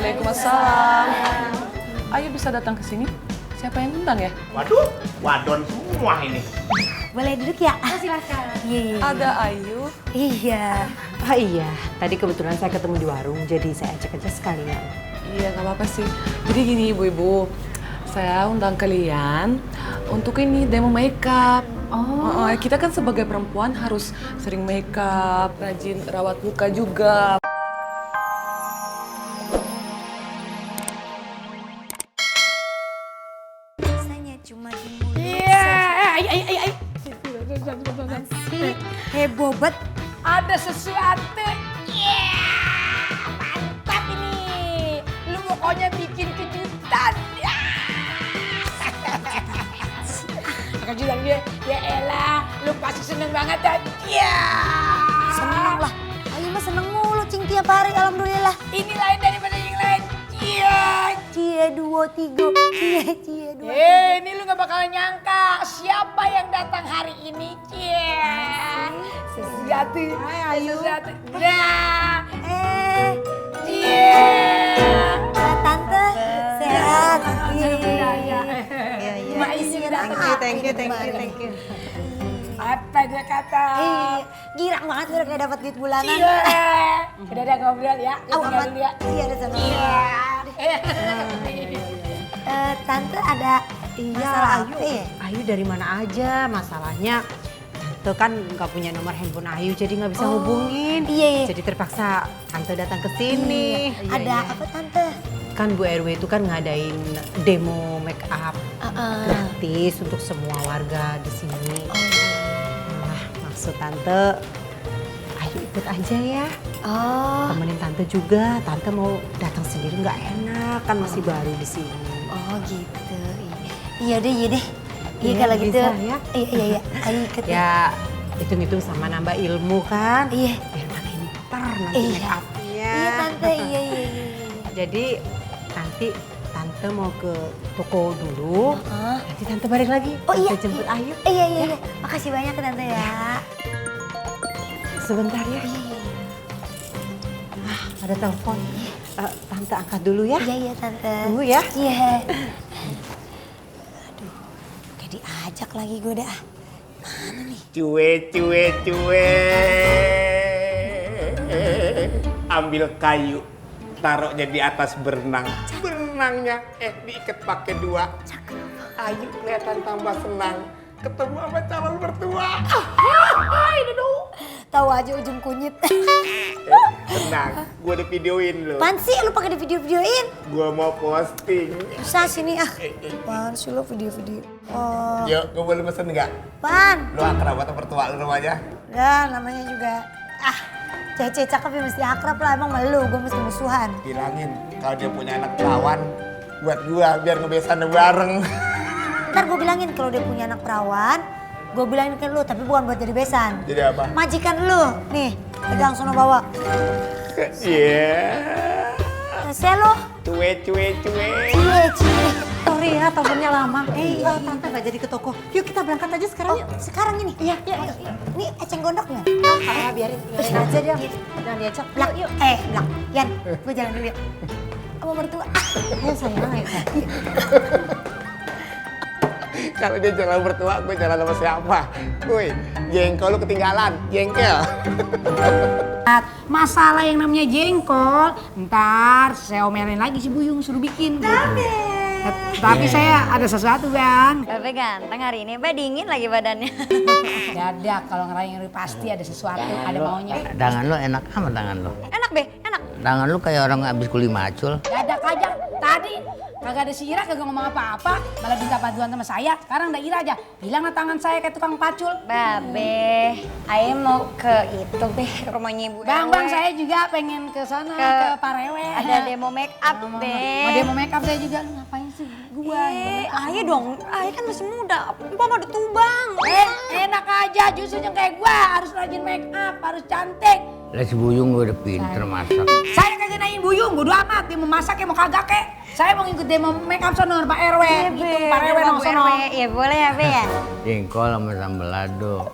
Waalaikumsalam. Ayu bisa datang ke sini? Siapa yang undang ya? Waduh, wadon semua ini. Boleh duduk ya? Silakan. Iya. Ada Ayu. Iya. Oh iya, tadi kebetulan saya ketemu di warung, jadi saya ajak aja sekalian. Iya, nggak apa-apa sih. Jadi gini ibu-ibu, saya undang kalian untuk ini demo makeup. Kita kan sebagai perempuan harus sering makeup, rajin rawat muka juga. Biasanya cuma di mulut. Iya, ay. Heboh banget. Ada sesuatu. Iya, mantap ini. Lu pokoknya bikin kejutan. Ya. Kejutan dia, ya elah, lu pasti seneng banget kan? Iya. Seneng lah. Ayu mah seneng mulu cing tiap hari, alhamdulillah. Ini lain daripada yang lain. Iya. Cie 2 3. Cie 2 3. Ini lu gak bakal nyangka siapa yang datang hari ini. Iya. Sesuatu. Sesuatu. Nah. Iya. Tante sehat. Iya. Mak ini juga datang. Thank you. Apa dia kata? Girang banget gue kayak dapat duit bulanan. Iya. Udah ada ngobrol ya. Aw, Tinggal amat. dulu ya. Iya, ada sama. Tante ada masalah Ayu. Ayu dari mana aja masalahnya? Tante kan nggak punya nomor handphone Ayu, jadi nggak bisa hubungin. Iya. Jadi terpaksa Tante datang ke sini. Ada apa tante? Kan Bu RW itu kan ngadain demo make up gratis untuk semua warga di sini. Nah, maksud Tante, Ayu ikut aja ya. Oh. Temenin Tante juga. Tante mau datang sendiri nggak enak, kan masih baru di sini. Oh gitu. Iya deh. Iya Iya, kalau gitu. bisa, ya. Iya. Ayu ikut ya. Ya, hitung-hitung sama nambah ilmu kan. Iya. Biar makin pintar nanti Iya. make upnya. Iya tante, iya. Jadi nanti Tante mau ke toko dulu. Nanti Tante balik lagi. Oh iya. Tante jemput Ayu. Iya. Makasih banyak ya tante ya. Sebentar ya. Ada telepon. Tante angkat dulu ya. Iya tante. Tunggu ya. Iya. Aduh, kayak diajak lagi gue dah. Mana nih? Cuwe. Ambil kayu, taruhnya di atas berenang. Berenangnya diikat pakai 2. Ayu kelihatan tambah senang. Ketemu sama calon mertua. Tahu aja ujung kunyit. Tenang, gue udah videoin lo. Apaan sih lu pakai di video-videoin? Gue mau posting. Susah sini ah. Apaan sih lu video-video? Oh, Yuk, gue boleh pesen nggak? apaan? Lo akrab atau mertua lo rumahnya? Ya namanya juga. Cece cakep ya mesti akrab lah. Emang malu gue mesti musuhan. Bilangin kalau dia punya anak perawan buat gue biar ngebesan bareng. Ntar gue bilangin kalau dia punya anak perawan, gue bilangin ke lu, tapi bukan buat jadi besan. Jadi apa? Majikan lu, nih, pegang sono bawa. Iya. Saya lu. Cuwe. Cie. Sorry ya, teleponnya lama. Tante nggak jadi ke toko. Yuk kita berangkat aja sekarang yuk. Sekarang ini? Iya. Ini eceng gondoknya? Biarin aja dia. Jangan diajak. Blak, Blak. Yan, gue jalan dulu ya. Sama mertua. Ayo sayang, ayo. Kalau dia jalan mertua, gue jalan sama siapa? Woi, jengkol lu ketinggalan, jengkel. Masalah yang namanya jengkol, ntar saya omelin lagi si Buyung suruh bikin. Tapi saya ada sesuatu bang. Babe ganteng hari ini, Babe dingin lagi badannya. Dadak kalau ngerayu pasti ada sesuatu, ada maunya. Tangan lo enak amat tangan lo. Enak Be, enak. Tangan lo kayak orang habis kuli macul. Dadak aja tadi kagak ada si Ira, kagak ngomong apa-apa, malah minta bantuan sama saya. Sekarang ada Ira aja, bilang lah tangan saya kayak tukang pacul. Babe, Ayo mau ke itu Be, rumahnya Ibu Bang, RW. saya juga pengen ke sana Ke- ke Parewe. Ada demo make up Be. Mau demo make up saya juga. Lu ngapain sih? Gua. Ayo dong, Ayo kan masih muda. Mama udah tubang. Enak aja, justru yang kayak gua harus rajin make up, harus cantik. Lah si Buyung gue udah pinter masak. Saya kagak nanyain Buyung, bodo amat dia mau masak ya mau kagak kek. Saya mau ngikut demo make up sono Pak RW, gitu Pak RW Demo no Bu sono. RW. Ya boleh ya Be ya. Jengkol sama sambal lado.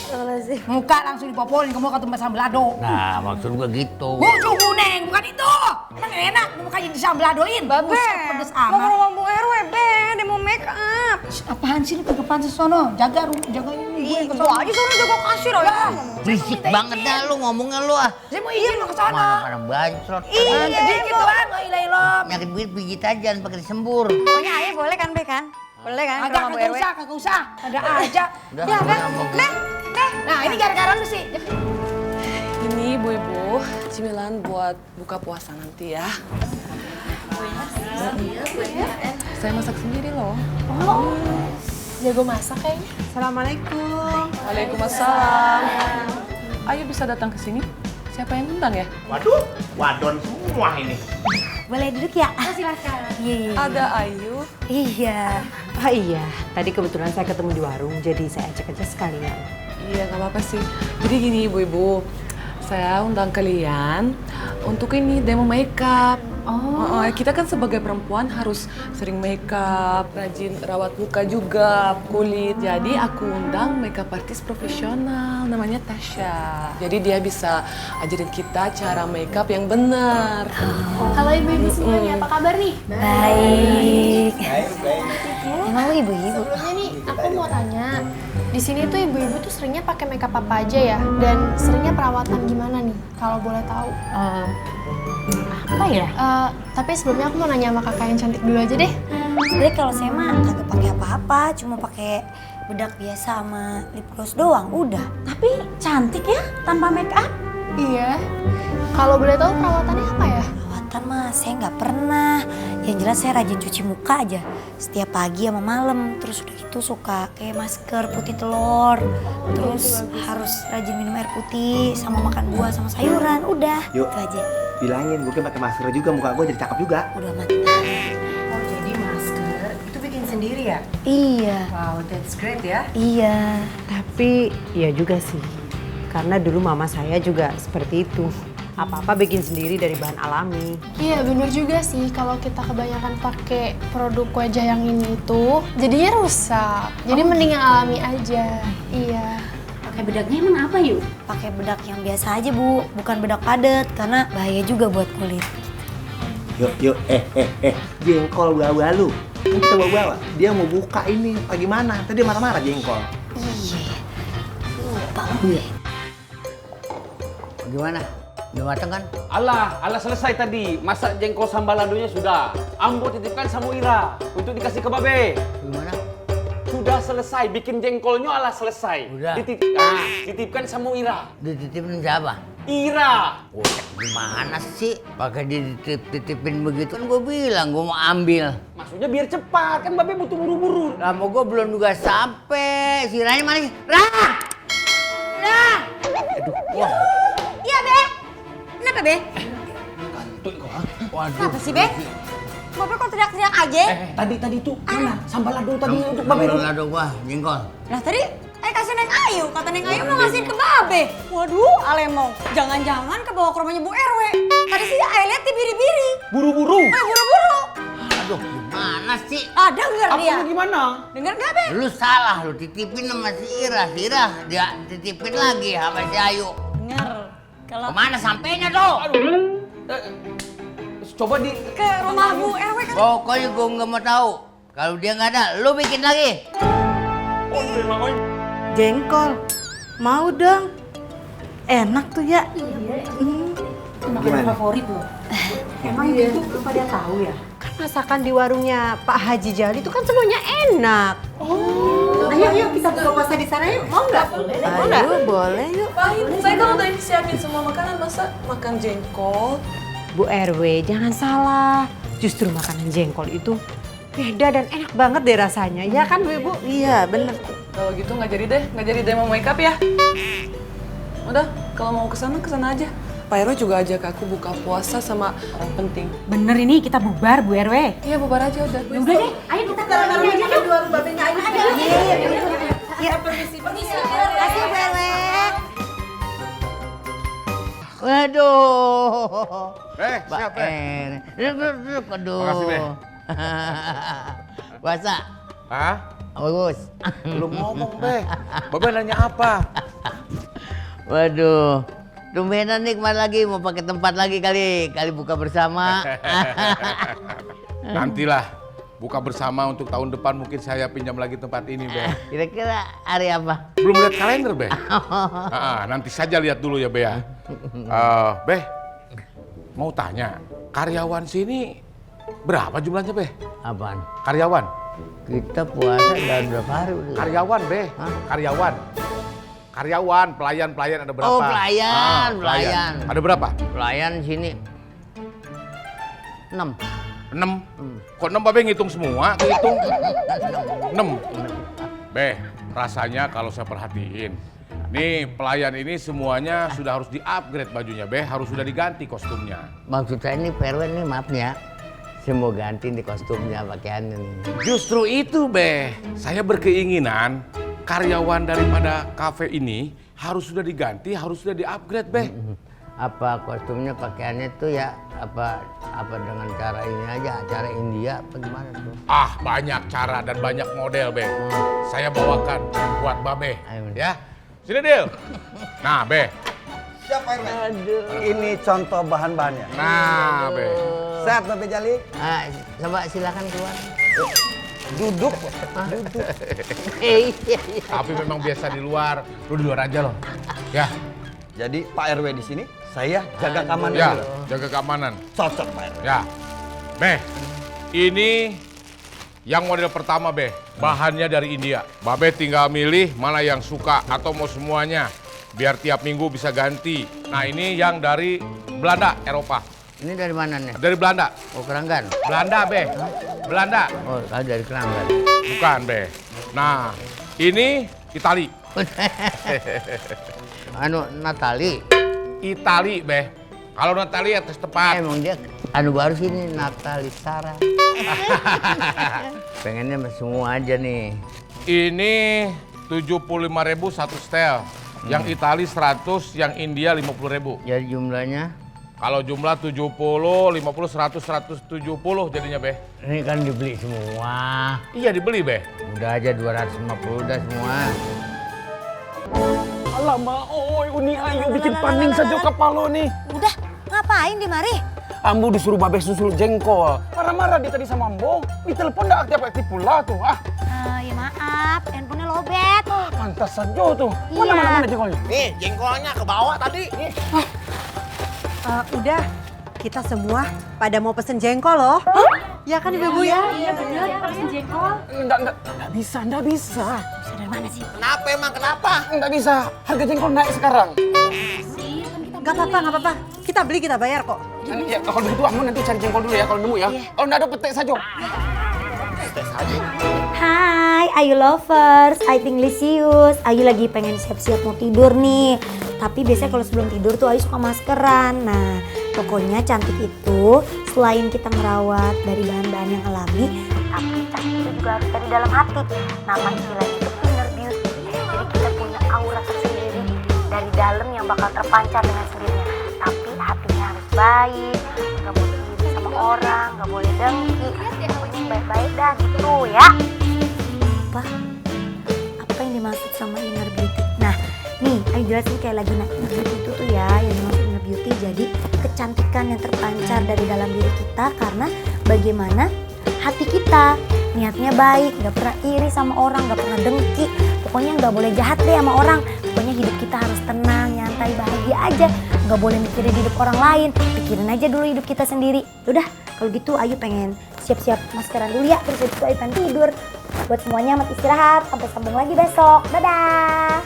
Astagfirullahaladzim. Muka langsung dipopolin, kamu ke tempat sambalado. Nah, maksud gua gitu. Bujuk Neng, bukan itu. Emang enak mukanya disambaladoin. Babe, Pedes amat. ngomong-ngomong Bu RW, Be, demo make up. Apaan sih lu ke depan sono? Jaga ini. Ih, gua aja sono jaga kasir ya. Berisik banget dah lu ngomongnya lu ah. Saya mau izin mau ke sono. Mana bancrot. Iya, dikit doang, lo ilah-ilah. Nyakit duit pijit aja, jangan pakai disembur. Pokoknya ayah boleh kan, Be kan? Boleh kan ke rumah Bu RW? Kagak usah. Ada aja. Udah, Ya, Be. udah. Nah, ini gara-gara lu sih. Ini ibu-ibu cemilan buat buka puasa nanti ya. Saya masak sendiri loh. Jago masak kayaknya. Assalamualaikum. Waalaikumsalam. Ayo bisa datang ke sini. Siapa yang undang ya? Waduh, wadon semua ini. Boleh duduk ya? Silakan. Iya. Ada Ayu. Iya. Ah iya, tadi kebetulan saya ketemu di warung, jadi saya ajak aja sekalian. Iya nggak apa-apa sih. Jadi gini ibu-ibu, saya undang kalian untuk ini demo makeup. Kita kan sebagai perempuan harus sering makeup, rajin rawat muka juga, kulit. Jadi aku undang makeup artist profesional, namanya Tasya. Jadi dia bisa ajarin kita cara makeup yang benar. Halo ibu-ibu semuanya, apa kabar nih? Baik. Emang lu ibu-ibu? Sebelumnya nih, aku mau tanya, di sini tuh ibu-ibu tuh seringnya pakai makeup apa aja ya? Dan seringnya perawatan gimana nih, kalau boleh tahu? Apa ya? Tapi sebelumnya aku mau nanya sama kakak yang cantik dulu aja deh. Sebenernya kalau saya mah kagak pakai apa-apa, cuma pakai bedak biasa sama lip gloss doang, udah. Tapi cantik ya, tanpa make up. Iya. Kalau boleh tahu perawatannya apa ya? Perawatan mah saya nggak pernah. Yang jelas saya rajin cuci muka aja. Setiap pagi sama malam. Terus udah gitu suka kayak masker putih telur. Terus harus rajin minum air putih sama makan buah sama sayuran. Udah, Yuk. itu aja. Bilangin, gue pakai masker juga, muka gue jadi cakep juga. Udah mantap. Oh jadi masker itu bikin sendiri ya? Iya, Wow, that's great ya. iya. Tapi iya juga sih, karena dulu mama saya juga seperti itu. Apa-apa bikin sendiri dari bahan alami. Iya bener juga sih, kalau kita kebanyakan pakai produk wajah yang ini tuh jadinya rusak. Jadi mending yang alami aja. Iya. Pakai bedaknya emang apa yuk? Pakai bedak yang biasa aja bu, bukan bedak padat karena bahaya juga buat kulit. Yuk, jengkol bawa lu. Kan kita bawa, dia mau buka ini, apa gimana? Tadi dia marah-marah jengkol. Iya. Lupa. Gimana? Udah mateng kan? Alah selesai tadi. Masak jengkol sambaladonya sudah. Ambo titipkan sama Ira untuk dikasih ke Babe. Gimana? Sudah selesai, bikin jengkolnya alah selesai. Udah. Titipkan sama Ira. Dititipin siapa? Ira. Wah, gimana sih? Pakai dititipin begitu kan gue bilang gue mau ambil. Maksudnya biar cepat, kan Babe butuh buru-buru. Lama gue belum juga sampai. Si Rani mana sih? Rah! Rah! Aduh, wah. Iya be. Kenapa be? Waduh. Kenapa sih be? Bapak kok teriak-teriak aja? Tadi tuh mana? Sambalado tadi untuk Babe. Sambalado gua, jengkol. Lah tadi kasih Neng Ayu, kata Neng Ayu mau ngasihin ke Babe. Waduh, Alemong, jangan-jangan ke bawah ke rumahnya Bu RW. Tadi sih Ayu lihat di biri-biri. Buru-buru. Buru-buru. Aduh, gimana sih? Ah, denger dia. Apa gimana? Denger gak be? Lu salah, lu titipin sama si Ira. Si Ira dia titipin lagi sama si Ayu. Denger. Kalau Kemana sampainya tuh? Coba di... ke rumah Bu RW kan. Pokoknya gua nggak mau tahu. Kalau dia nggak ada, lu bikin lagi. Jengkol, mau dong. Enak tuh ya. Makanan favorit loh. Emang itu lupa dia tahu ya? Kan masakan di warungnya Pak Haji Jali itu kan semuanya enak. Oh. Ayo kita buka puasa di sana yuk. Mau nggak? Ayo, boleh yuk. Saya kan udah siapin semua makanan, masa makan jengkol? Bu RW, jangan salah. Justru makanan jengkol itu beda dan enak banget deh rasanya. Ya kan Bu Ibu? Iya, bener. Kalau gitu nggak jadi demo makeup ya. Udah, kalau mau kesana aja. Pak RW juga ajak aku buka puasa sama orang penting. Bener ini kita bubar Bu RW. Iya, bubar aja udah. Udah deh, ayo kita ke rumahnya aja ke warung babenya Ayu. Iya, permisi. Kasih Bu RW. Waduh. Siapa? Duduk. Aduh. Makasih, Be. Puasa. Hah? Bagus. Belum ngomong, Be. Babe nanya apa? Waduh, tumbenan nih kemana lagi? Mau pakai tempat lagi kali buka bersama. Nantilah buka bersama untuk tahun depan mungkin saya pinjam lagi tempat ini, Be. Kira-kira hari apa? Belum lihat kalender, Be. Nanti saja lihat dulu ya, Be ya. Be, mau tanya, karyawan sini berapa jumlahnya, Be? Apaan? Karyawan. Kita puasa dalam berapa hari? Karyawan, Be. Karyawan. Karyawan, pelayan ada berapa? Oh, pelayan. Ada berapa? Pelayan sini 6. 6? Kok 6 Babe ngitung semua? Ngitung 6? Be, rasanya kalau saya perhatiin, nih pelayan ini semuanya sudah harus di-upgrade bajunya, Be. Harus sudah diganti kostumnya. Maksud saya ini Perwen nih, maaf nih ya. Saya mau ganti nih kostumnya, pakaiannya nih. Justru itu, Be. Saya berkeinginan karyawan daripada kafe ini harus sudah diganti, harus sudah di-upgrade, Be. Apa kostumnya, pakaiannya tuh ya apa dengan cara ini aja, cara India apa gimana tuh? Banyak cara dan banyak model, Be. Saya bawakan buat Babe. Ya. Sini, Dil. Nah, Be. Siap, Pak RW. Ini contoh bahan-bahannya. Nah, Be. Sehat, Babe Jali. Coba silakan keluar. Duduk. Tapi memang biasa di luar. Lu di luar aja loh. Ya. Jadi Pak RW di sini, saya jaga keamanan. Ya, dulu. jaga keamanan. Cocok, Pak RW. Ya. Be, ini yang model pertama, Be. Bahannya dari India. Babe tinggal milih mana yang suka atau mau semuanya. Biar tiap minggu bisa ganti. Nah, ini yang dari Belanda, Eropa. Ini dari mana nih? Dari Belanda. Oh, Keranggan. Belanda, Be. Belanda. Oh, dari Keranggan. Bukan, Be. Nah, ini Itali. Natali. Itali, Be. Kalau Natali atas tepat. Emang dia baru sini Natali Sarah. Pengennya semua aja nih. Ini 75.000 satu setel. Yang Itali 100, yang India 50.000. Jadi jumlahnya? Kalau jumlah 70, 50, 100, 170 jadinya, Be. Ini kan dibeli semua. Iya, dibeli, Be. Udah aja 250 udah semua. Alamak, oi, Uni ayo bikin paning saja kepala nih. Udah, ngapain di mari? Ambo disuruh Babe susul jengkol. Marah-marah dia tadi sama Ambo. Di telepon nggak aktif-aktif pula tuh. Ya maaf, handphonenya lobet. Pantas saja tuh. Mana jengkolnya? Nih, jengkolnya ke bawah tadi. Udah, kita semua pada mau pesen jengkol loh. Ya kan Ibu ya? Iya bener, pesen jengkol. Nggak bisa. Bisa dari mana sih? Kenapa emang, kenapa? Nggak bisa. Harga jengkol naik sekarang. Gak apa-apa. Kita beli, kita bayar kok. Ya, kalau begitu Ambo nanti cari jengkol dulu ya kalau nemu ya. Kalau nggak ada petek saja. Hai, Ayu lovers, I think Lisius. Ayu lagi pengen siap-siap mau tidur nih. Tapi biasanya kalau sebelum tidur tuh Ayu suka maskeran. Nah, pokoknya cantik itu selain kita merawat dari bahan-bahan yang alami, tapi cantik itu juga harus dari dalam hati. Nama istilahnya itu inner beauty. Jadi kita punya aura tersendiri dari dalam yang bakal terpancar dengan sendirinya. Tapi hatinya harus baik, nggak boleh iri sama orang, nggak boleh dengki. Pokoknya baik-baik dah gitu ya. Apa yang dimaksud sama inner beauty? Nah, nih, Ayu jelasin kayak lagi inner beauty itu tuh ya, yang dimaksud inner beauty jadi kecantikan yang terpancar dari dalam diri kita karena bagaimana hati kita niatnya baik, nggak pernah iri sama orang, nggak pernah dengki, pokoknya nggak boleh jahat deh sama orang. Pokoknya hidup kita harus tenang, nyantai, bahagia aja, nggak boleh mikirin hidup orang lain, pikirin aja dulu hidup kita sendiri. Udah, kalau gitu Ayu pengen siap-siap maskeran dulu ya, terus habis itu Ayu pengen tidur. Buat semuanya, selamat istirahat, sampai sambung lagi besok, dadah.